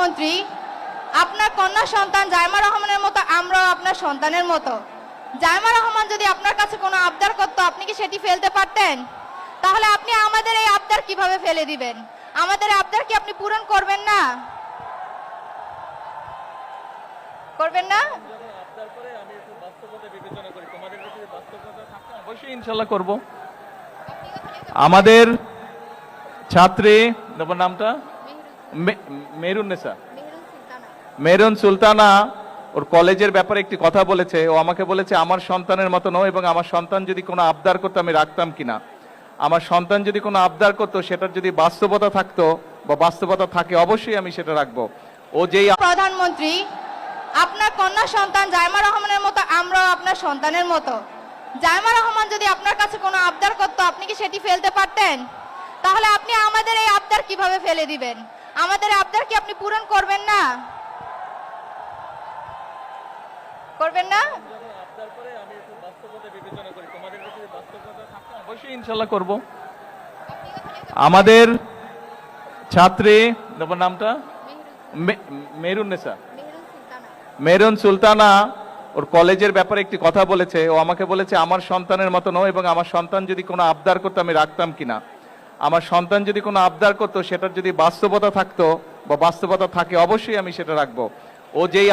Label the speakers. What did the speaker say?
Speaker 1: প্রধানমন্ত্রী, আপনার কন্যা সন্তান জাইমা রহমানের মতো আমরাও আপনার সন্তানের মতো। জাইমা রহমান যদি আপনার কাছে কোনো আবদার করতো, আপনি কি সেটি ফেলতে পারতেন? তাহলে আপনি আমাদের এই আবদার কিভাবে ফেলে দিবেন? আমাদের আবদার কি আপনি পূরণ করবেন না? করবেন না?
Speaker 2: অবশ্যই ইনশাল্লাহ করব। আমাদের ছাত্রী নামটা মেহরুন্নেসা, মেহরুন সুলতানা ওর কলেজের ব্যাপারে একটি কথা বলেছে। ও আমাকে বলেছে আমার সন্তানের মতো নয়, এবং আমার সন্তান যদি কোনো আবদার করতো আমি রাখতাম কিনা। আমার সন্তান যদি কোনো আবদার করতো, সেটার যদি বাস্তবতা থাকতো বা বাস্তবতা থাকে, অবশ্যই আমি সেটা রাখবো। ও যেই
Speaker 1: প্রধানমন্ত্রী, আপনার কন্যা সন্তান জাইমা রহমানের মতো আমরাও আপনার সন্তানের মতো। জাইমা রহমান যদি আপনার কাছে কোনো আবদার করতো, আপনি কি সেটি ফেলতে পারতেন? তাহলে আপনি আমাদের এই আবদার কিভাবে ফেলে দিবেন? আমাদের আবদার কি আপনি পূরণ করবেন না? করবেন না?
Speaker 2: অবশ্যই ইনশাল্লাহ করব। আমাদের ছাত্রী নামটা মেহরুন্নেসা, মেহরুন সুলতানা ওর কলেজের ব্যাপারে একটি কথা বলেছে। ও আমাকে বলেছে আমার সন্তানের মতো নয়, এবং আমার সন্তান যদি কোনো আবদার করতো আমি রাখতাম কিনা। আমার সন্তান যদি কোনো আবদার করতো, সেটার যদি বাস্তবতা থাকতো বা বাস্তবতা থাকে, অবশ্যই আমি সেটা রাখবো। ও যেই